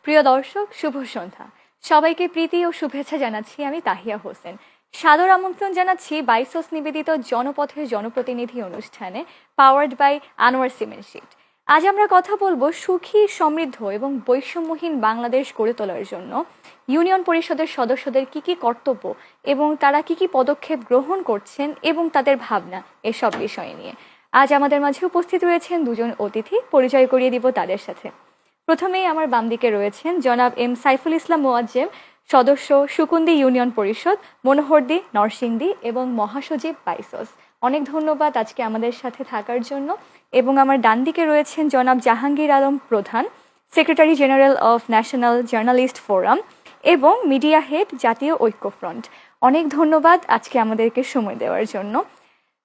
প্রিয় দর্শক, শুভ সন্ধ্যা। সবাইকে প্রীতি ও শুভেচ্ছা জানাচ্ছি আমি তাহিয়া হোসেন। সাদর আমন্ত্রণ জানাচ্ছি বাইসোস নিবেদিত জনপথের জনপ্রতিনিধি অনুষ্ঠানে, powered by Anwar cement sheet. আজ আমরা কথা বলবো সুখী, সমৃদ্ধ এবং বৈষম্যহীন বাংলাদেশ গড়ে তোলার জন্য ইউনিয়ন পরিষদের সদস্যদের কি কি কর্তব্য এবং তারা কি কি পদক্ষেপ গ্রহণ করছেন এবং তাদের ভাবনা, এসব বিষয় নিয়ে। আজ আমাদের মাঝে উপস্থিত রয়েছেন দুজন অতিথি, পরিচয় করিয়ে দিব তাদের সাথে। প্রথমেই আমার বাম দিকে রয়েছেন জনাব এম সাইফুল ইসলাম মোয়াজ্জেম, সদস্য সুকুন্দি ইউনিয়ন পরিষদ, মনোহরদী, নরসিংদী এবং মহাসচিব বাইসোস। অনেক ধন্যবাদ আজকে আমাদের সাথে থাকার জন্য। এবং আমার ডান দিকে রয়েছেন জনাব জাহাঙ্গীর আলম প্রধান, secretary general of national journalist forum এবং মিডিয়া হেড, জাতীয় ঐক্যফ্রন্ট। অনেক ধন্যবাদ আজকে আমাদেরকে সময় দেওয়ার জন্য।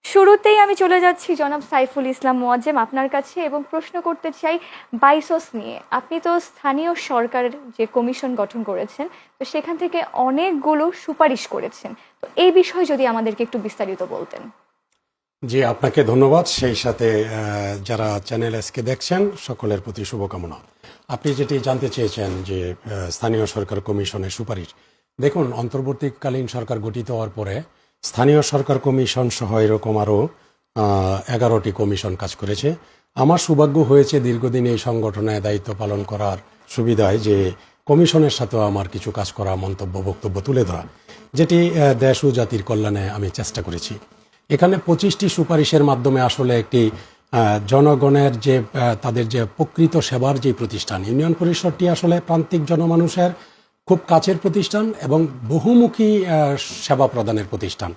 শুরুতেই আমি চলে যাচ্ছি জনাব সাইফুল ইসলাম মোয়াজ্জেম আপনার কাছে এবং প্রশ্ন করতে চাই বাইসোস নিয়ে। আপনি তো স্থানীয় সরকারের যে কমিশন গঠন করেছেন, তো সেখান থেকে অনেকগুলো সুপারিশ করেছেন, তো এই বিষয়ে যদি আমাদেরকে একটু বিস্তারিত বলতেন। জি, আপনাকে ধন্যবাদ। সেই সাথে যারা চ্যানেল এসকে দেখছেন সকলের প্রতি শুভকামনা। আপনি যেটি জানতে চেয়েছেন যে স্থানীয় সরকার কমিশনের সুপারিশ, দেখুন, অন্তর্বর্তীকালীন সরকার গঠিত হওয়ার পরে স্থানীয় সরকার কমিশন সহ এরকম আরও 11টি কমিশন কাজ করেছে। আমার সৌভাগ্য হয়েছে দীর্ঘদিন এই সংগঠনে দায়িত্ব পালন করার সুবিধায় যে কমিশনের সাথেও আমার কিছু কাজ করা, মন্তব্য, বক্তব্য তুলে ধরা, যেটি দেশ ও জাতির কল্যাণে আমি চেষ্টা করেছি। এখানে 25টি সুপারিশের মাধ্যমে আসলে একটি জনগণের যে তাদের যে প্রকৃত সেবার যে প্রতিষ্ঠান, ইউনিয়ন পরিষদটি আসলে প্রান্তিক জনমানুষের খুব কাছের প্রতিষ্ঠান এবং বহুমুখী সেবা প্রদানের প্রতিষ্ঠান।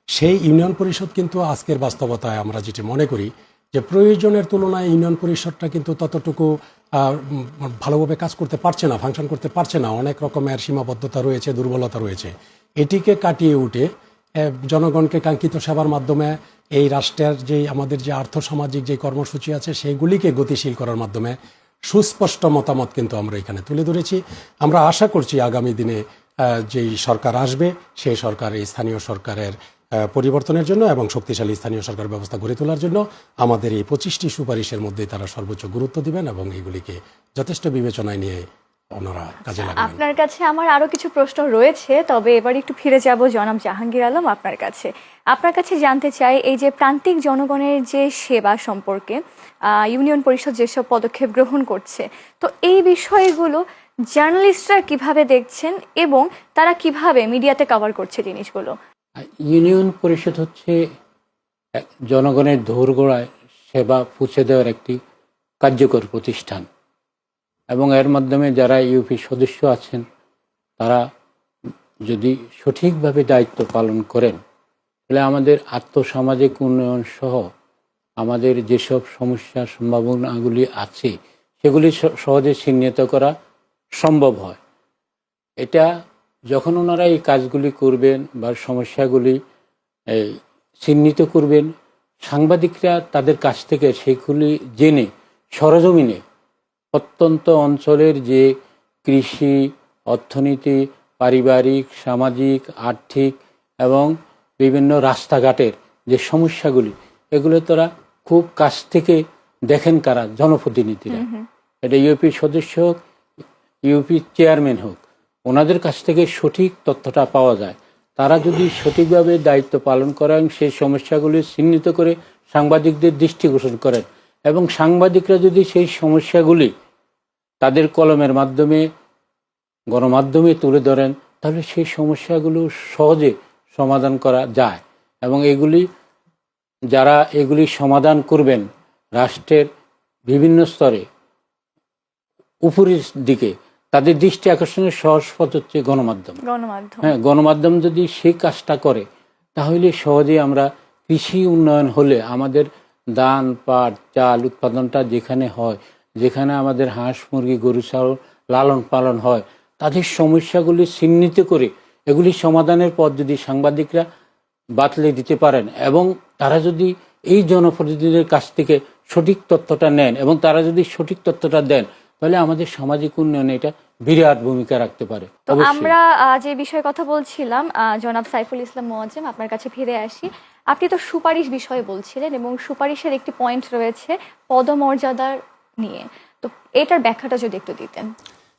সেই ইউনিয়ন পরিষদ কিন্তু আজকের বাস্তবতায় আমরা যেটি মনে করি যে প্রয়োজনের তুলনায় ইউনিয়ন পরিষদটা কিন্তু ততটুকু ভালোভাবে কাজ করতে পারছে না, ফাংশন করতে পারছে না। অনেক রকমের সীমাবদ্ধতা রয়েছে, দুর্বলতা রয়েছে। এটিকে কাটিয়ে উঠে জনগণকে কাঙ্ক্ষিত সেবার মাধ্যমে এই রাষ্ট্রের যে আমাদের যে আর্থসামাজিক যে কর্মসূচি আছে সেইগুলিকে গতিশীল করার মাধ্যমে সুস্পষ্ট মতামত কিন্তু আমরা এখানে তুলে ধরেছি। আমরা আশা করছি আগামী দিনে যেই সরকার আসবে সেই সরকার এই স্থানীয় সরকারের পরিবর্তনের জন্য এবং শক্তিশালী স্থানীয় সরকার ব্যবস্থা গড়ে তোলার জন্য আমাদের এই 25টি সুপারিশের মধ্যে তারা সর্বোচ্চ গুরুত্ব দিবেন এবং এগুলিকে যথেষ্ট বিবেচনায় নিয়ে ওনারা কাজে লাগাবেন। আপনার কাছে আমার আরো কিছু প্রশ্ন রয়েছে, তবে এবার একটু ফিরে যাব জনাব জাহাঙ্গীর আলম আপনার কাছে। আপনার কাছে জানতে চাই এই যে প্রান্তিক জনগণের যে সেবা সম্পর্কে ইউনিয়ন পরিষদ যেসব পদক্ষেপ গ্রহণ করছে, তো এই বিষয়গুলো জার্নালিস্টরা কিভাবে দেখছেন এবং তারা কিভাবে মিডিয়াতে কভার করছে জিনিসগুলো? ইউনিয়ন পরিষদ হচ্ছে জনগণের দোরগোড়ায় সেবা পৌঁছে দেওয়ার একটি কার্যকর প্রতিষ্ঠান এবং এর মাধ্যমে যারা ইউপি সদস্য আছেন তারা যদি সঠিকভাবে দায়িত্ব পালন করেন তাহলে আমাদের আর্থসামাজিক উন্নয়ন সহ আমাদের যেসব সমস্যার সম্ভাবনাগুলি আছে সেগুলি সহজে চিহ্নিত করা সম্ভব হয়। এটা যখন ওনারা এই কাজগুলি করবেন বা সমস্যাগুলি চিহ্নিত করবেন, সাংবাদিকরা তাদের কাছ থেকে সেগুলি জেনে সরজমিনে প্রত্যন্ত অঞ্চলের যে কৃষি, অর্থনীতি, পারিবারিক, সামাজিক, আর্থিক এবং বিভিন্ন রাস্তাঘাটের যে সমস্যাগুলি, এগুলো তারা খুব কাছ থেকে দেখেন কারা, জনপ্রতিনিধিরা। এটা ইউপি সদস্য হোক, ইউপি চেয়ারম্যান হোক, ওনাদের কাছ থেকে সঠিক তথ্যটা পাওয়া যায়। তারা যদি সঠিকভাবে দায়িত্ব পালন করেন, সেই সমস্যাগুলি চিহ্নিত করে সাংবাদিকদের দৃষ্টিগোচর করেন এবং সাংবাদিকরা যদি সেই সমস্যাগুলি তাদের কলমের মাধ্যমে, গণমাধ্যমে তুলে ধরেন, তাহলে সেই সমস্যাগুলো সহজে সমাধান করা যায় এবং যারা এগুলি সমাধান করবেন রাষ্ট্রের বিভিন্ন স্তরে উপরের দিকে, তাদের দৃষ্টি আকর্ষণের সহজ পথ হচ্ছে গণমাধ্যম। হ্যাঁ, গণমাধ্যম যদি সেই কাজটা করে তাহলে সহজেই আমরা কৃষি উন্নয়ন হলে আমাদের ধান, পাট, চাল উৎপাদনটা যেখানে হয়, যেখানে আমাদের হাঁস, মুরগি, গরু, ছাগল লালন পালন হয়, তাদের সমস্যাগুলি চিহ্নিত করে এগুলি সমাধানের পথ যদি সাংবাদিকরা বাতলে দিতে পারেন এবং তারা যদি এই জনপ্রতিনিধিদের কাছ থেকে সঠিক তথ্যটা নেন এবং তারা যদি সঠিক তথ্যটা দেন, তাহলে আমাদের সামাজিক উন্নয়নে এটা বিরাট ভূমিকা রাখতে পারে। তো আমরা যে বিষয়ে কথা বলছিলাম, জনাব সাইফুল ইসলাম মোয়াজ্জেম আপনার কাছে ফিরে আসি। আপনি তো সুপারিশ বিষয়ে বলছিলেন এবং সুপারিশের একটি পয়েন্ট রয়েছে পদমর্যাদার নিয়ে, তো এটার ব্যাখ্যাটা যদি একটু দিতেন।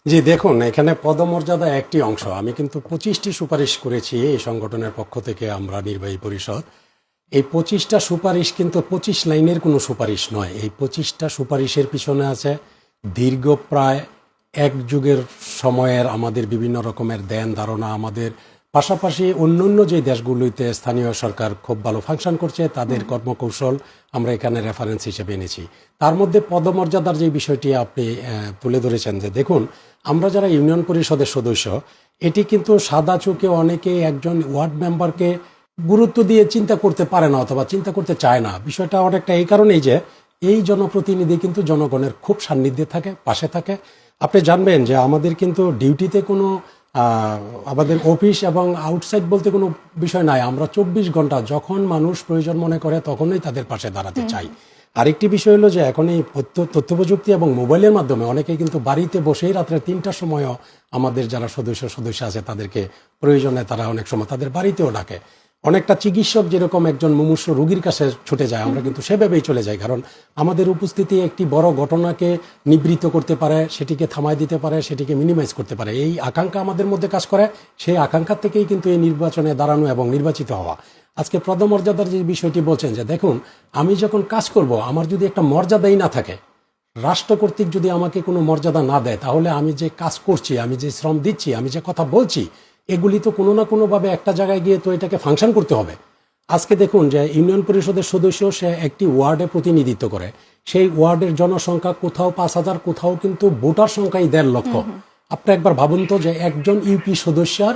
জি দেখুন, এখানে পদমর্যাদা একটি অংশ। আমি কিন্তু 25টি সুপারিশ করেছি এই সংগঠনের পক্ষ থেকে, আমরা নির্বাহী পরিষদ। এই 25টা সুপারিশ কিন্তু 25 লাইনের কোনো সুপারিশ নয়। এই 25টা সুপারিশের পিছনে আছে দীর্ঘ প্রায় এক যুগের সময়ের আমাদের বিভিন্ন রকমের ধ্যান ধারণা, আমাদের পাশাপাশি অন্যান্য যে দেশগুলিতে স্থানীয় সরকার খুব ভালো ফাংশন করছে তাদের কর্মকৌশল আমরা এখানে রেফারেন্স হিসেবে এনেছি। তার মধ্যে পদমর্যাদার যে বিষয়টি আপনি তুলে ধরেছেন, যে দেখুন, আমরা যারা ইউনিয়ন পরিষদের সদস্য, এটি কিন্তু সাদা চোখে অনেকে একজন ওয়ার্ড মেম্বারকে গুরুত্ব দিয়ে চিন্তা করতে পারে না অথবা চিন্তা করতে চায় না। বিষয়টা অনেকটা এই কারণেই যে এই জনপ্রতিনিধি কিন্তু জনগণের খুব সান্নিধ্যে থাকে, পাশে থাকে। আপনি জানবেন যে আমাদের কিন্তু ডিউটিতে কোনো আমাদের অফিস এবং আউটসাইড বলতে কোনো বিষয় নাই। আমরা 24 ঘন্টা যখন মানুষ প্রয়োজন মনে করে তখনই তাদের পাশে দাঁড়াতে চাই। আরেকটি বিষয় হলো যে এখন এই তথ্য প্রযুক্তি এবং মোবাইলের মাধ্যমে অনেকে কিন্তু বাড়িতে বসেই রাত্রে 3টার সময়ও আমাদের যারা সদস্য আছে তাদেরকে প্রয়োজনে তারা অনেক সময় তাদের বাড়িতেও ডাকে। অনেকটা চিকিৎসক যেরকম একজন মুমূর্ষু রোগীর কাছে ছুটে যায়, আমরা কিন্তু সেভাবেই চলে যাই, কারণ আমাদের উপস্থিতি একটি বড় ঘটনাকে নিবৃত্ত করতে পারে, সেটিকে থামায় দিতে পারে, সেটিকে মিনিমাইজ করতে পারে। এই আকাঙ্ক্ষা আমাদের মধ্যে কাজ করে। সেই আকাঙ্ক্ষা থেকেই কিন্তু এই নির্বাচনে দাঁড়ানো এবং নির্বাচিত হওয়া। আজকে পদমর্যাদার যে বিষয়টি বলছেন, যে দেখুন, আমি যখন কাজ করব, আমার যদি একটা মর্যাদাই না থাকে, রাষ্ট্র কর্তৃক যদি আমাকে কোনো মর্যাদা না দেয়, তাহলে আমি যে কাজ করছি, আমি যে শ্রম দিচ্ছি, আমি যে কথা বলছি, এগুলি তো কোনো না কোনোভাবে একটা জায়গায় গিয়ে তো এটাকে ফাংশন করতে হবে। আজকে দেখুন যে ইউনিয়ন পরিষদের সদস্য, সে একটি ওয়ার্ডে প্রতিনিধিত্ব করে। সেই ওয়ার্ডের জনসংখ্যা কোথাও 5,000, কোথাও কিন্তু ভোটার সংখ্যাই 1.5 লক্ষ। আপনি একবার ভাবুন তো যে একজন ইউপি সদস্যর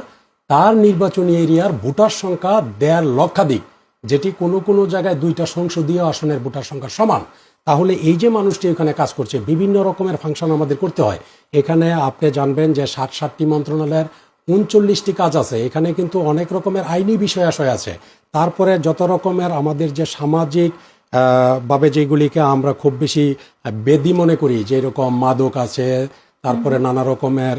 তার নির্বাচনী এরিয়ার ভোটার সংখ্যা 1.5 লক্ষাধিক, যেটি কোনো কোনো জায়গায় 2টা সংসদীয় আসনের ভোটার সংখ্যা সমান। তাহলে এই যে মানুষটি এখানে কাজ করছে, বিভিন্ন রকমের ফাংশন আমাদের করতে হয়। এখানে আপনি জানবেন যে 7টি মন্ত্রণালয়ের 39টি কাজ আছে। এখানে কিন্তু অনেক রকমের আইনি বিষয় আশয় আছে। তারপরে যত রকমের আমাদের যে সামাজিক ভাবে যেগুলিকে আমরা খুব বেশি বেদি মনে করি, যেরকম মাদক আছে, তারপরে নানা রকমের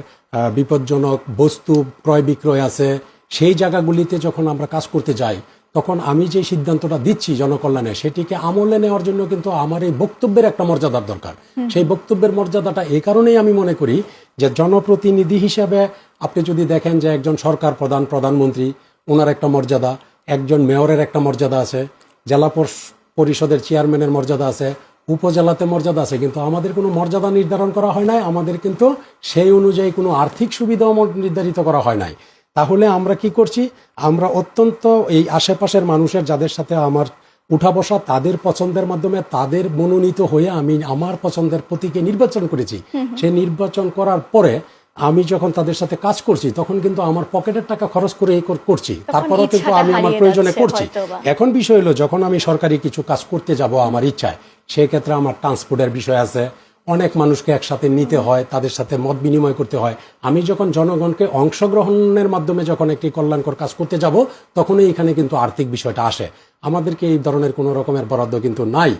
বিপজ্জনক বস্তু ক্রয় বিক্রয় আছে, সেই জায়গাগুলিতে যখন আমরা কাজ করতে যাই, তখন আমি যে সিদ্ধান্তটা দিচ্ছি জনকল্যাণে, সেটিকে আমলে নেওয়ার জন্য কিন্তু আমার এই বক্তব্যের একটা মর্যাদার দরকার। সেই বক্তব্যের মর্যাদাটা এই কারণেই আমি মনে করি যে জনপ্রতিনিধি হিসেবে আপনি যদি দেখেন যে একজন সরকার প্রধানমন্ত্রী, ওনার একটা মর্যাদা, একজন মেয়রের একটা মর্যাদা আছে, জেলা পরিষদের চেয়ারম্যানের মর্যাদা আছে, উপজেলাতে মর্যাদা আছে, কিন্তু আমাদের কোনো মর্যাদা নির্ধারণ করা হয় নাই। আমাদের কিন্তু সেই অনুযায়ী কোনো আর্থিক সুবিধাও নির্ধারিত করা হয় নাই। তাহলে আমরা কি করছি? আমরা অত্যন্ত এই আশেপাশের মানুষের যাদের সাথে আমার উঠা বসা, তাদের পছন্দের মাধ্যমে তাদের মনোনীত হয়ে আমি আমার পছন্দের প্রতীকে নির্বাচন করেছি। সেই নির্বাচন করার পরে আমি যখন তাদের সাথে কাজ করছি, তখন কিন্তু আমার পকেটের টাকা খরচ করে করছি, তারপরেও কিন্তু আমি আমার প্রয়োজনে করছি। এখন বিষয় হলো, যখন আমি সরকারি কিছু কাজ করতে যাব আমার ইচ্ছায়, সেই ক্ষেত্রে আমার ট্রান্সপোর্টের বিষয় আছে, অনেক মানুষকে একসাথে নিতে হয়, তাদের সাথে মত বিনিময় করতে হয়। আমি যখন জনগণকে অংশগ্রহণের মাধ্যমে যখন একটি কল্যাণকর কাজ করতে যাব, তখনই এখানে কিন্তু আর্থিক বিষয়টা আসে। আমাদেরকে এই ধরনের কোনো রকমের বরাদ্দ কিন্তু নাই।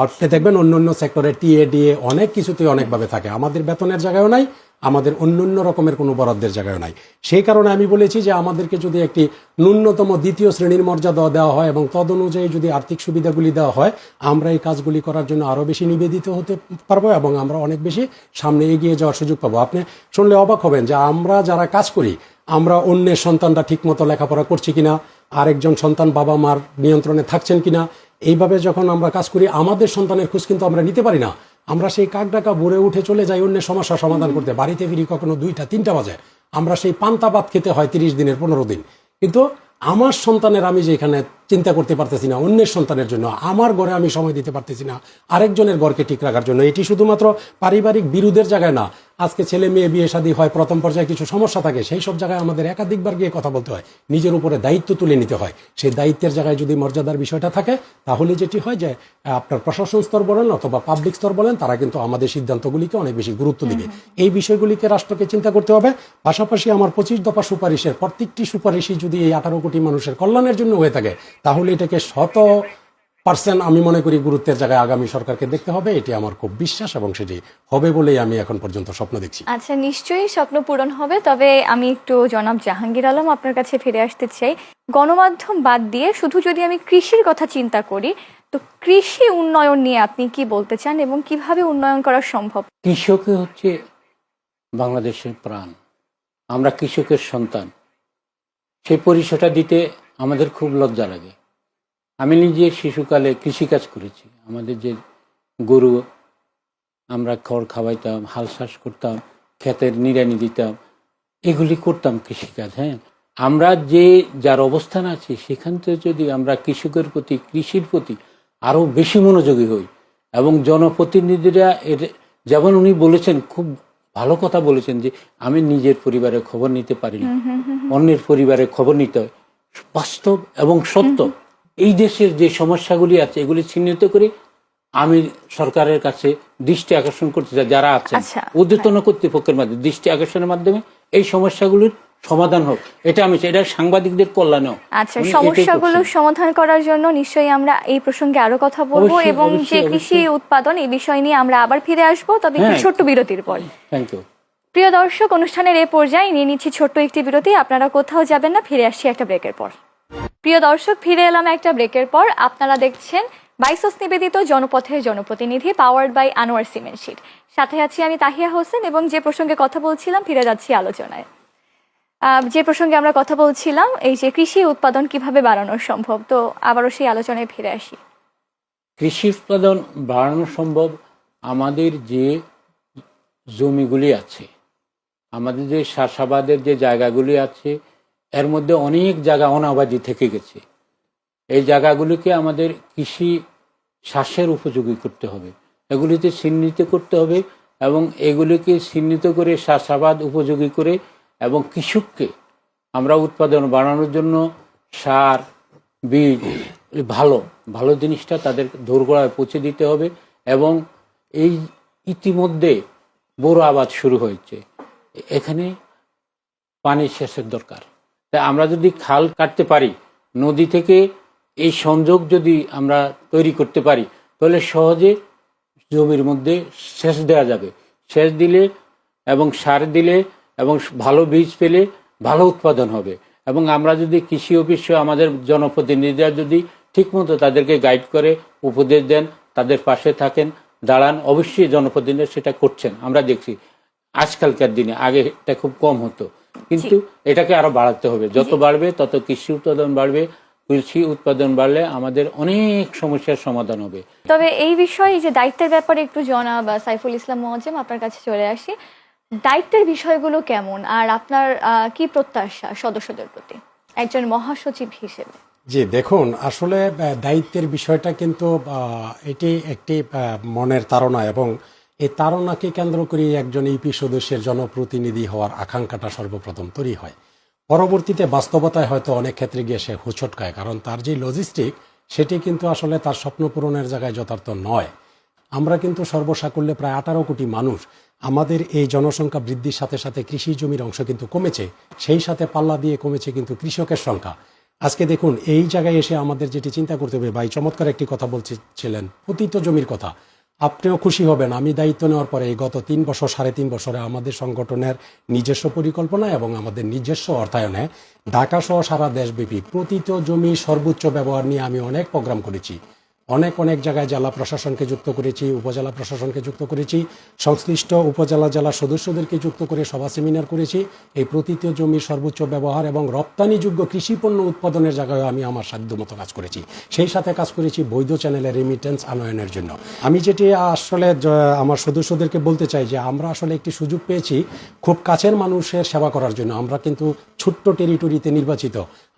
আপনি দেখবেন অন্য সেক্টরে টিএ ডিএ অনেক কিছুতেই অনেকভাবে থাকে, আমাদের বেতনের জায়গায়ও নাই, আমাদের অন্য রকমের কোনো বরাদ্দের জায়গায় নাই। সেই কারণে আমি বলেছি যে আমাদেরকে যদি একটি ন্যূনতম 2য় শ্রেণীর মর্যাদা দেওয়া হয় এবং তদ অনুযায়ী যদি আর্থিক সুবিধাগুলি দেওয়া হয়, আমরা এই কাজগুলি করার জন্য আরো বেশি নিবেদিত হতে পারবো এবং আমরা অনেক বেশি সামনে এগিয়ে যাওয়ার সুযোগ পাবো। আপনি শুনলে অবাক হবেন যে আমরা যারা কাজ করি, আমরা অন্যের সন্তানরা ঠিক মতো লেখাপড়া করছি কিনা, আরেকজন সন্তান বাবা মার নিয়ন্ত্রণে থাকছেন কিনা, এইভাবে যখন আমরা কাজ করি, আমাদের সন্তানের খোঁজ কিন্তু আমরা নিতে পারি না। আমরা সেই কাক ডাকা ভরে উঠে চলে যাই অন্যের সমস্যা সমাধান করতে, বাড়িতে ফিরি কখনো 2টা 3টা বাজে। আমরা সেই পান্তা ভাত খেতে হয় 30 দিনের 15 দিন। কিন্তু আমার সন্তানের আমি যে এখানে চিন্তা করতে পারতেছি না, অন্যের সন্তানের জন্য আমার ঘরে আমি সময় দিতে পারতেছি না আরেকজনের ঘরকে ঠিক রাখার জন্য। এটি শুধুমাত্র পারিবারিক বিরোধের জায়গায় না, আজকে ছেলে মেয়ে বিয়ে শাদী হয়, প্রথম পর্যায়ে কিছু সমস্যা থাকে, সেই সব জায়গায় আমাদের একাধিকবার গিয়ে কথা বলতে হয়, নিজের উপরে দায়িত্ব তুলে নিতে হয়। সেই দায়িত্বের জায়গায় যদি মর্যাদার বিষয়টা থাকে, তাহলে যেটি হয় যে আপনার প্রশাসন স্তর বলেন অথবা পাবলিক স্তর বলেন, তারা কিন্তু আমাদের সিদ্ধান্তগুলিকে অনেক বেশি গুরুত্ব দিবে। এই বিষয়গুলিকে রাষ্ট্রকে চিন্তা করতে হবে। পাশাপাশি আমার 25 দফা সুপারিশের প্রত্যেকটি সুপারিশই যদি এই 18 কোটি মানুষের কল্যাণের জন্য হয়ে থাকে, তাহলে এটাকে 100% আমি মনে করি গুরুত্বের জায়গায় আগামী সরকারকে দেখতে হবে। এটি আমার খুব বিশ্বাস এবং সেটি হবে বলেই আমি এখন পর্যন্ত স্বপ্ন দেখছি। আচ্ছা, নিশ্চয়ই স্বপ্ন পূরণ হবে। তবে আমি একটু জনাব জাহাঙ্গীর আলম আপনার কাছে ফিরে আসতে চাই। গণমাধ্যম বাদ দিয়ে শুধু যদি আমি কৃষির কথা চিন্তা করি, তো কৃষি উন্নয়ন নিয়ে আপনি কি বলতে চান এবং কিভাবে উন্নয়ন করা সম্ভব? কৃষক হচ্ছে বাংলাদেশের প্রাণ, আমরা কৃষকের সন্তান। সেই পরিচয়টা দিতে আমাদের খুব লজ্জা লাগে। আমি নিজে শিশুকালে কৃষিকাজ করেছি। আমাদের যে গরু আমরা খড় খাওয়াইতাম, হাল চাষ করতাম, ক্ষেতের নিড়ানি দিতাম, এগুলি করতাম কৃষিকাজ। হ্যাঁ, আমরা যে যার অবস্থান আছি সেখান থেকে যদি আমরা কৃষকের প্রতি, কৃষির প্রতি আরো বেশি মনোযোগী হই, এবং জনপ্রতিনিধিরা এর, যেমন উনি বলেছেন, খুব ভালো কথা বলেছেন যে আমি নিজের পরিবারের খবর নিতে পারি না, অন্যের পরিবারের খবর নিতে হয়। বাস্তব এবং সত্য। এই দেশের যে সমস্যাগুলি আছে এগুলি চিহ্নিত করে আমি সরকারের কাছে দৃষ্টি আকর্ষণ করতে চাই, যারা আছেন ঊর্ধ্বতন কর্তৃপক্ষের মাধ্যমে দৃষ্টি আকর্ষণের মাধ্যমে এই সমস্যাগুলির সমাধান হোক। এটা আমি চাই, এটা সাংবাদিকদের কল্যাণেও। আচ্ছা, সমস্যাগুলো সমাধান করার জন্য নিশ্চয়ই আমরা এই প্রসঙ্গে আরো কথা বলবো, এবং যে কৃষি উৎপাদন এই বিষয় নিয়ে আমরা আবার ফিরে আসবো, তবে একটু ছোট্ট বিরতির পর। Thank you. প্রিয় দর্শক, অনুষ্ঠানের এই পর্যায়ে নিয়ে নিচ্ছি ছোট্ট একটি বিরতি। আপনারা কোথাও যাবেন না, ফিরে আসছি একটা ব্রেকের পর। প্রিয় দর্শক, ফিরে এলাম একটা ব্রেকের পর। আপনারা দেখছেন বাইসোস নিবেদিত জনপথের জনপ্রতিনিধি, powered by Anwar cement sheet. সাথে আছি আমি তাহিয়া হোসেন, এবং যে প্রসঙ্গে কথা বলছিলাম, ফিরে যাচ্ছি আলোচনায়। যে প্রসঙ্গে আমরা কথা বলছিলাম, এই যে কৃষি উৎপাদন কিভাবে বাড়ানো সম্ভব, তো আবারও সেই আলোচনায় ফিরে আসি। কৃষি উৎপাদন বাড়ানো সম্ভব। আমাদের যে জমিগুলি আছে, আমাদের যে চাষাবাদের যে জায়গাগুলি আছে, এর মধ্যে অনেক জায়গা অনাবাদি থেকে গেছে। এই জায়গাগুলিকে আমাদের কৃষি চাষের উপযোগী করতে হবে, এগুলিতে চিহ্নিত করতে হবে, এবং এগুলিকে চিহ্নিত করে চাষাবাদ উপযোগী করে, এবং কৃষককে আমরা উৎপাদন বাড়ানোর জন্য সার, বীজ, ভালো ভালো জিনিসটা তাদের দোরগোড়ায় পৌঁছে দিতে হবে। এবং এই ইতিমধ্যে বড় আবাদ শুরু হয়েছে, এখানে পানি সেচের দরকার। তাই আমরা যদি খাল কাটতে পারি, নদী থেকে এই সংযোগ যদি আমরা তৈরি করতে পারি, তাহলে সহজে জমির মধ্যে সেচ দেওয়া যাবে। সেচ দিলে এবং সার দিলে এবং ভালো বীজ পেলে ভালো উৎপাদন হবে। এবং আমরা যদি কৃষি অফিসে আমাদের জনপ্রতিনিধিরা যদি ঠিকমতো তাদেরকে গাইড করে, উপদেশ দেন, তাদের পাশে থাকেন, দাঁড়ান, অবশ্যই জনপ্রতিনিধিরা সেটা করছেন, আমরা দেখছি আজকালকার দিনে। আগে এটা খুব কম হতো, কিন্তু এটাকে আরো বাড়াতে হবে। যত বাড়বে তত কৃষি উৎপাদন বাড়বে। কৃষি উৎপাদন বাড়লে আমাদের অনেক সমস্যার সমাধান হবে। তবে এই বিষয়ে যে দায়িত্বের ব্যাপারে একটু জনাব সাইফুল ইসলাম মুয়াজ্জেম, আপনার কাছে চলে আসি। দায়িত্বের বিষয়গুলো কেমন, আর আপনার কি প্রত্যাশা সদস্যদের প্রতি একজন মহাসচিব হিসেবে? জি, দেখুন, আসলে দায়িত্বের বিষয়টা কিন্তু এটি একটি মনের তাড়না, এবং এই তাড়নাকে কেন্দ্র করে একজন ইউপি সদস্যের জনপ্রতিনিধি হওয়ার আকাঙ্ক্ষাটা সর্বপ্রথম তৈরি হয়। পরবর্তীতে বাস্তবতায় হয়তো অনেক ক্ষেত্রে গিয়ে সে হুচটকায়, কারণ তার যে লজিস্টিক সেটি কিন্তু আসলে তার স্বপ্ন পূরণের জায়গায় যথার্থ নয়। আমরা কিন্তু সর্বসাকুল্যে প্রায় 18 কোটি মানুষ। আমাদের এই জনসংখ্যা বৃদ্ধির সাথে সাথে কৃষি জমির অংশ কিন্তু কমেছে, সেই সাথে পাল্লা দিয়ে কমেছে কিন্তু কৃষকের সংখ্যা। আজকে দেখুন, এই জায়গায় এসে আমাদের যেটি চিন্তা করতে হবে, ভাই চমৎকার একটি কথা বলছিলেন, পতিত জমির কথা। আপনিও খুশি হবেন, আমি দায়িত্ব নেওয়ার পরে এই গত 3 বছর 3.5 বছরে আমাদের সংগঠনের নিজস্ব পরিকল্পনা এবং আমাদের নিজস্ব অর্থায়নে ঢাকা সহ সারা দেশব্যাপী পতিত জমি সর্বোচ্চ ব্যবহার নিয়ে আমি অনেক প্রোগ্রাম করেছি। অনেক জায়গায় জেলা প্রশাসনকে যুক্ত করেছি, উপজেলা প্রশাসনকে যুক্ত করেছি, সংশ্লিষ্ট উপজেলা জেলা সদস্যদেরকে যুক্ত করে সভা সেমিনার করেছি। এই পতিত জমির সর্বোচ্চ ব্যবহার এবং রপ্তানিযোগ্য কৃষি পণ্য উৎপাদনের জায়গায় আমি আমার সাধ্যমতো কাজ করেছি। সেই সাথে কাজ করেছি বৈধ চ্যানেলে রেমিটেন্স আনয়নের জন্য। আমি যেটি আসলে আমার সদস্যদেরকে বলতে চাই যে আমরা আসলে একটি সুযোগ পেয়েছি খুব কাছের মানুষের সেবা করার জন্য। আমরা কিন্তু ছোট্ট টেরিটরিতে নির্বাচিত।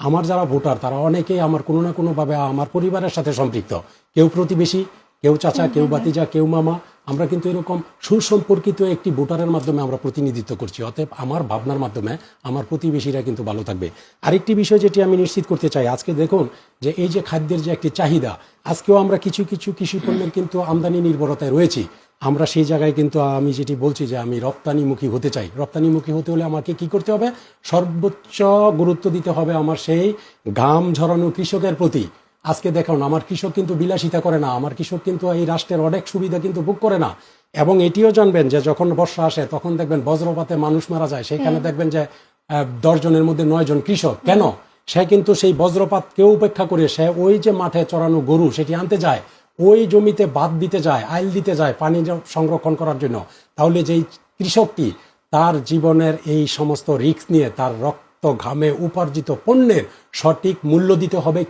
আমার যারা ভোটার তারা অনেকেই আমার কোনো না কোনোভাবে আমার পরিবারের সাথে সম্পৃক্ত, কেউ প্রতিবেশী, কেউ চাচা, কেউ ভাতিজা, কেউ মামা। আমরা কিন্তু এরকম সুসম্পর্কিত একটি ভোটারের মাধ্যমে আমরা প্রতিনিধিত্ব করছি। অতএব আমার ভাবনার মাধ্যমে আমার প্রতিবেশীরা কিন্তু ভালো থাকবে। আরেকটি বিষয় যেটি আমি নিশ্চিত করতে চাই, আজকে দেখুন যে এই যে খাদ্যের যে একটি চাহিদা, আজকেও আমরা কিছু কৃষি পণ্যের কিন্তু আমদানি নির্ভরতায় রয়েছি। আমরা সেই জায়গায় কিন্তু আমি যেটি বলছি যে আমি রপ্তানিমুখী হতে চাই। রপ্তানিমুখী হতে হলে আমাকে কি করতে হবে? সর্বোচ্চ গুরুত্ব দিতে হবে আমার সেই ঘাম ঝরানো কৃষকের প্রতি। আজকে দেখুন, আমার কৃষক কিন্তু বিলাসিতা করে না, আমার কৃষক কিন্তু এই রাষ্ট্রের অনেক সুবিধা কিন্তু ভোগ করে না। এবং এটিও জানবেন যে যখন বর্ষা আসে তখন দেখবেন বজ্রপাতে মানুষ মারা যায়, সেখানে দেখবেন যে 10 জনের মধ্যে 9 জন কৃষক। কেন? সে কিন্তু সেই বজ্রপাতকেও উপেক্ষা করে সে ওই যে মাঠে চড়ানো গরু সেটি আনতে যায়, ওই জমিতে বাঁধ দিতে যায়, আইল দিতে যায় পানি সংরক্ষণ করার জন্য। তাহলে যেই কৃষকটি তার জীবনের এই সমস্ত রিস্ক নিয়ে তার রক্ত ঘামে উপার্জিত পণ্যের সঠিক মূল্য দিতে হবে,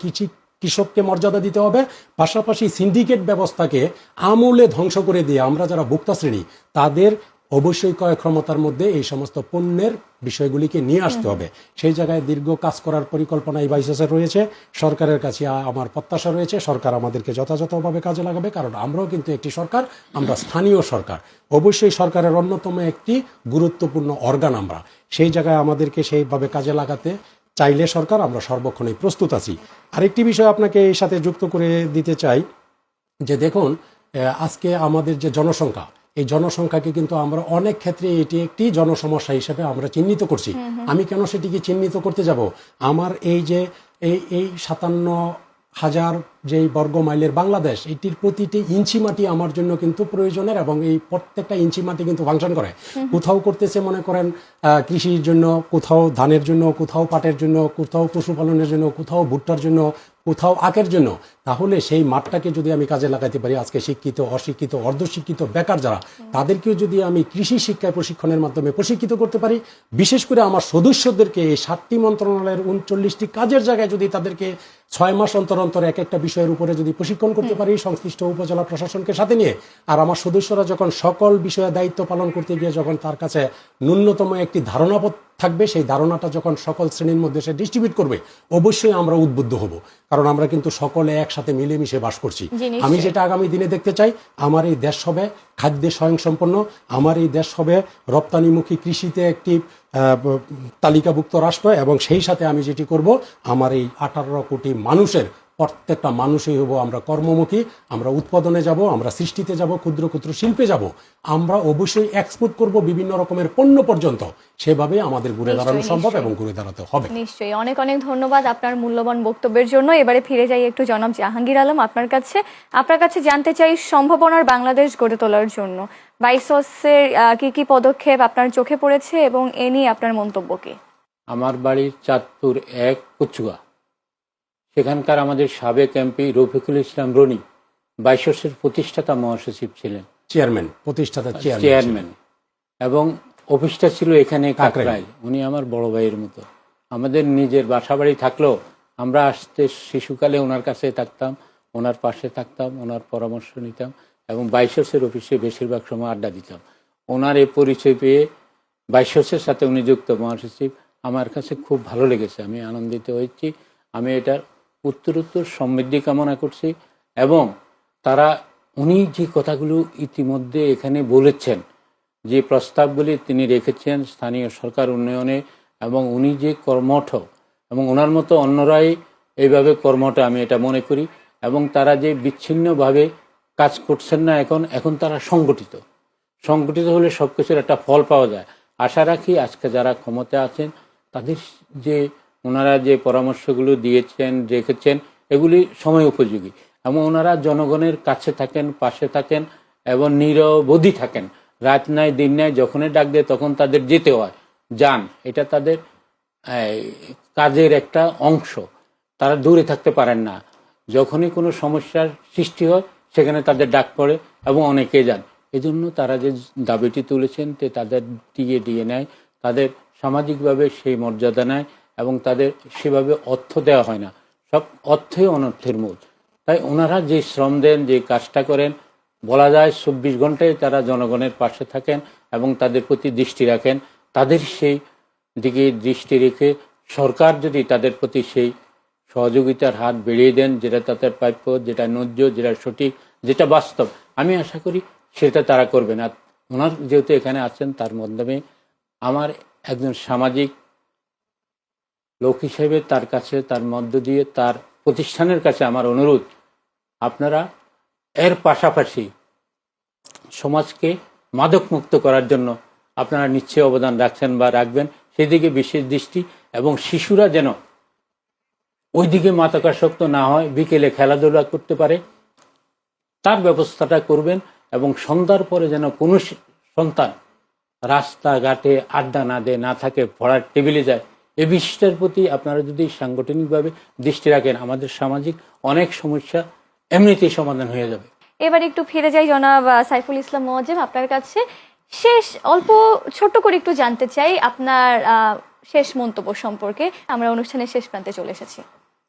কৃষককে মর্যাদা দিতে হবে। পাশাপাশি সিন্ডিকেট ব্যবস্থাকে আমূলে ধ্বংস করে দিয়ে আমরা যারা ভোক্তা শ্রেণী তাদের অবশ্যই ক্রয় ক্ষমতার মধ্যে এই সমস্ত পণ্যের বিষয়গুলিকে নিয়ে আসতে হবে। সেই জায়গায় দীর্ঘ কাজ করার পরিকল্পনা এই বাইসেসের রয়েছে। সরকারের কাছে আমার প্রত্যাশা রয়েছে সরকার আমাদেরকে যথাযথভাবে কাজে লাগাবে, কারণ আমরাও কিন্তু একটি সরকার, আমরা স্থানীয় সরকার, অবশ্যই সরকারের অন্যতম একটি গুরুত্বপূর্ণ অর্গান আমরা। সেই জায়গায় আমাদেরকে সেইভাবে কাজে লাগাতে চাইলে সরকার আমরা সর্বক্ষণই প্রস্তুত আছি। আরেকটি বিষয় আপনাকে এর সাথে যুক্ত করে দিতে চাই যে দেখুন, আজকে আমাদের যে জনসংখ্যা, এই জনসংখ্যাকে কিন্তু আমরা অনেক ক্ষেত্রে এটি একটি জনসমস্যা হিসেবে আমরা চিহ্নিত করছি। আমি কেন সেটিকে চিহ্নিত করতে যাব? আমার এই যে এই 57,000 যেই বর্গ মাইলের বাংলাদেশ, এটির প্রতিটি ইঞ্চি মাটি আমার জন্য কিন্তু প্রয়োজনের, এবং এই প্রত্যেকটা ইঞ্চি মাটি কিন্তু ফাংশন করে। কোথাও করতেছে মনে করেন কৃষির জন্য, কোথাও ধানের জন্য, কোথাও পাটের জন্য, কোথাও পশুপালনের জন্য, কোথাও ভুট্টার জন্য, কোথাও আখের জন্য। তাহলে সেই মাঠটাকে যদি আমি কাজে লাগাতে পারি, আজকে শিক্ষিত, অশিক্ষিত, অর্ধশিক্ষিত, বেকার যারা, তাদেরকেও যদি আমি কৃষি শিক্ষায় প্রশিক্ষণের মাধ্যমে প্রশিক্ষিত করতে পারি, বিশেষ করে আমার সদস্যদেরকে এই 7টি মন্ত্রণালয়ের 39টি কাজের জায়গায় যদি তাদেরকে 6 মাস অন্তর অন্তর এক একটা বিষয়ের উপরে যদি প্রশিক্ষণ করতে পারি সংশ্লিষ্ট উপজেলা প্রশাসনকে সাথে নিয়ে, আর আমার সদস্যরা যখন সকল বিষয়ে দায়িত্ব পালন করতে গিয়ে যখন তার কাছে ন্যূনতম একটি ধারণা থাকবে, সেই ধারণাটা যখন সকল শ্রেণীর মধ্যে সে ডিস্ট্রিবিউট করবে, অবশ্যই আমরা উদ্বুদ্ধ হব, কারণ আমরা কিন্তু সকলে একসাথে মিলেমিশে বাস করছি। আমি যেটা আগামী দিনে দেখতে চাই, আমার এই দেশ হবে খাদ্যে স্বয়ংসম্পন্ন, আমার এই দেশ হবে রপ্তানিমুখী কৃষিতে একটি তালিকাভুক্ত রাষ্ট্র, এবং সেই সাথে আমি যেটি করব, আমার এই 18 কোটি মানুষের প্রত্যেকটা মানুষই হব আমরা কর্মমুখী, আমরা উৎপাদনে যাব, আমরা সৃষ্টিতে যাব, ক্ষুদ্র ক্ষুদ্র শিল্পে যাব, আমরা অবশ্যই এক্সপোর্ট করব বিভিন্ন রকমের পণ্য পর্যন্ত। সেভাবে আমাদের ঘুরে দাঁড়ানো সম্ভব এবং ঘুরে দাঁড়াতে হবে। নিশ্চয়ই। অনেক অনেক ধন্যবাদ আপনার মূল্যবান বক্তব্যের জন্য। এবারে ফিরে যাই একটু জনাব জাহাঙ্গীর আলম আপনার কাছে জানতে চাই সম্ভাবনার বাংলাদেশ গড়ে তোলার জন্য বাইসসের কি কি পদক্ষেপ আপনার চোখে পড়েছে এবং এ নিয়ে আপনার মন্তব্য কি? আমার বাড়ি চাঁদপুর 1 কচুয়া। সেখানকার আমাদের সাবেক এমপি রফিকুল ইসলাম রনি বাইসসের প্রতিষ্ঠাতা মহাসচিব ছিলেন, প্রতিষ্ঠাতা চেয়ারম্যান, এবং অফিসটা ছিল এখানে কাকরাইল। উনি আমার বড় ভাইয়ের মতো। আমাদের নিজের বাসা বাড়ি থাকলেও আমরা আসতে শিশুকালে ওনার কাছে থাকতাম, ওনার পাশে থাকতাম, ওনার পরামর্শ নিতাম, এবং বাইসসের অফিসে বেশিরভাগ সময় আড্ডা দিতাম। ওনার এই পরিচয় পেয়ে বাইসসের সাথে উনি যুক্ত মহাসচিব, আমার কাছে খুব ভালো লেগেছে, আমি আনন্দিত হয়েছি। আমি এটার উত্তরোত্তর সমৃদ্ধি কামনা করছি। এবং উনি যে কথাগুলো ইতিমধ্যে এখানে বলেছেন, যে প্রস্তাবগুলি তিনি রেখেছেন স্থানীয় সরকার উন্নয়নে, এবং উনি যে কর্মঠ, এবং ওনার মতো অন্যরাই এইভাবে কর্মঠ, আমি এটা মনে করি। এবং তারা যে বিচ্ছিন্নভাবে কাজ করছেন না, এখন তারা সংগঠিত হলে সব কিছুর একটা ফল পাওয়া যায়। আশা রাখি আজকে যারা ক্ষমতা আছেন তাদের যে ওনারা যে পরামর্শগুলো দিয়েছেন, রেখেছেন, এগুলি সময় উপযোগী, এবং ওনারা জনগণের কাছে থাকেন, পাশে থাকেন, এবং নিরবধি থাকেন। রাত নাই দিন নাই, যখনই ডাক দেয় তখন তাদের যেতে হয়, যান, এটা তাদের কাজের একটা অংশ। তারা দূরে থাকতে পারেন না। যখনই কোনো সমস্যার সৃষ্টি হয় সেখানে তাদের ডাক পড়ে এবং অনেকে যান। এজন্য তারা যে দাবিটি তুলেছেন তাদের দিয়ে নেয়, তাদের সামাজিকভাবে সেই মর্যাদা নেয়, এবং তাদের সেভাবে অর্থ দেওয়া হয় না, সব অর্থই অনর্থের মূল। তাই ওনারা যে শ্রম দেন, যে কাজটা করেন, বলা যায় 24 ঘন্টায় তারা জনগণের পাশে থাকেন এবং তাদের প্রতি দৃষ্টি রাখেন। তাদের সেই দিকে দৃষ্টি রেখে সরকার যদি তাদের প্রতি সেই সহযোগিতার হাত বেড়িয়ে দেন, যেটা তাদের প্রাপ্য, যেটা ন্যায্য, যেটা সঠিক, যেটা বাস্তব, আমি আশা করি সেটা তারা করবেন। আর ওনার যেহেতু এখানে আছেন, তার মাধ্যমে আমার একজন সামাজিক লোক হিসেবে তার কাছে, তার মধ্য দিয়ে তার প্রতিষ্ঠানের কাছে আমার অনুরোধ, আপনারা এর পাশাপাশি সমাজকে মাদকমুক্ত করার জন্য আপনারা নিশ্চয়ই অবদান রাখছেন বা রাখবেন, সেদিকে বিশেষ দৃষ্টি, এবং শিশুরা যেন ওইদিকে মাদকাসক্ত না হয়, বিকেলে খেলাধুলা করতে পারে তার ব্যবস্থাটা করবেন। এবং সন্ধ্যার পরে যেন কোনো সন্তান রাস্তাঘাটে আড্ডা না দেয়, না থাকে, পড়ার টেবিলে যায়, এই বিষয়টার প্রতি আপনারা যদি সাংগঠনিকভাবে দৃষ্টি রাখেন, আমাদের সামাজিক অনেক সমস্যা এমনিতেই সমাধান হয়ে যাবে। এবার একটু ফিরে যাই জনাব সাইফুল ইসলাম মোয়াজ্জেম আপনার কাছে। শেষ অল্প ছোট্ট করে একটু জানতে চাই আপনার শেষ মন্তব্য সম্পর্কে। আমরা অনুষ্ঠানের শেষ প্রান্তে চলে এসেছি।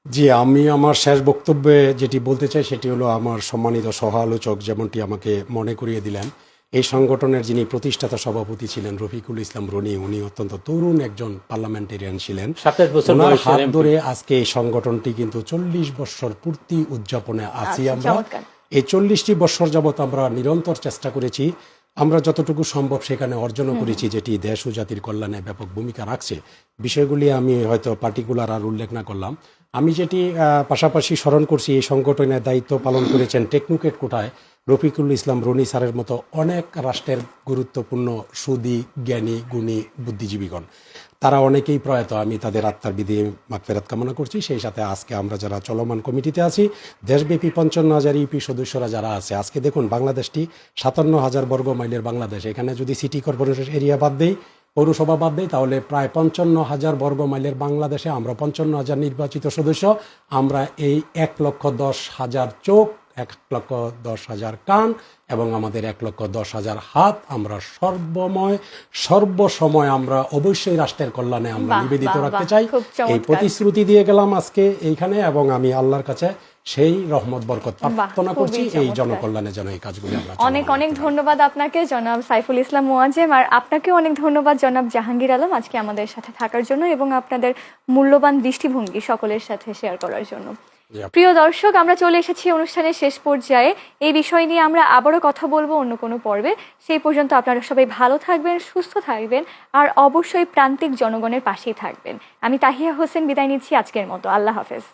জি, আমি আমার শেষ বক্তব্যে যেটি বলতে চাই সেটি হলো আমার সম্মানিত সহ আলোচক যেমনটি আমাকে মনে করিয়ে দিলেন, এই সংগঠনের যিনি প্রতিষ্ঠাতা সভাপতি ছিলেন রফিকুল ইসলাম রনি, উনি অত্যন্ত তরুণ একজন পার্লামেন্টেরিয়ান ছিলেন। 27 বছর ওনার বয়সের হাত MP ধরে আজকে এই সংগঠনটি কিন্তু 40 বছর পূর্তি উদযাপনে আছি আচ্ছা, আমরা। চমৎকার। এই 40টি বছর যাবৎ আমরা নিরন্তর চেষ্টা করেছি, আমরা যতটুকু সম্ভব সেখানে অর্জনও করেছি, যেটি দেশ ও জাতির কল্যাণে ব্যাপক ভূমিকা রাখছে। বিষয়গুলি আমি হয়তো পার্টিকুলার আর উল্লেখ না করলাম। আমি যেটি পাশাপাশি স্মরণ করছি, এই সংগঠনের দায়িত্ব পালন করেছেন টেকনোক্রেট কোটায় রফিকুল ইসলাম রনি স্যারের মতো অনেক রাষ্ট্রের গুরুত্বপূর্ণ সুদী, জ্ঞানী, গুণী বুদ্ধিজীবীগণ। তারা অনেকেই প্রয়াত, আমি তাদের আত্মার বিধি মাগফিরাত কামনা করছি। সেই সাথে আজকে আমরা যারা চলমান কমিটিতে আছি, দেশব্যাপী 55,000 ইউপি সদস্যরা যারা আছে, আজকে দেখুন বাংলাদেশটি 57,000 বর্গ মাইলের বাংলাদেশ। এখানে যদি সিটি কর্পোরেশন এরিয়া বাদ দেই, পৌরসভা বাদ দেই, তাহলে প্রায় 55,000 বর্গ মাইলের বাংলাদেশে আমরা 55,000 নির্বাচিত সদস্য। আমরা এই 1,10,000 চোখ, 1,10,000 কান এবং আমাদের 1,10,000 হাত, আমরা সর্বসময় আমরা অবশ্যই রাষ্ট্রের কল্যাণে আমরা বাহ, নিবেদিত বাহ, রাখতে বাহ, চাই। খুব চমৎকার। এই প্রতিশ্রুতি দিয়ে গেলাম আজকে এইখানে, এবং আমি আল্লাহর কাছে সেই রহমত বরকত প্রার্থনা খুবই করছি এই চমৎকার। জনকল্যাণে যেন এই কাজগুলি আমরা অনেক চলমান অনেক রাখতে পারি। ধন্যবাদ আপনাকে জনাব সাইফুল ইসলাম মোয়াজ্জেম, আর আপনাকেও অনেক ধন্যবাদ জনাব জাহাঙ্গীর আলম আজকে আমাদের সাথে থাকার জন্য এবং আপনাদের মূল্যবান দৃষ্টিভঙ্গি সকলের সাথে শেয়ার করার জন্য। জি, প্রিয় দর্শক, আমরা চলে এসেছি অনুষ্ঠানের শেষ পর্যায়ে। এই বিষয় নিয়ে আমরা আবারও কথা বলবো অন্য কোনো পর্বে। সেই পর্যন্ত আপনারা সবাই ভালো থাকবেন, সুস্থ থাকবেন, আর অবশ্যই প্রান্তিক জনগণের পাশেই থাকবেন। আমি তাহিয়া হোসেন বিদায় নিচ্ছি আজকের মতো। আল্লাহ হাফেজ।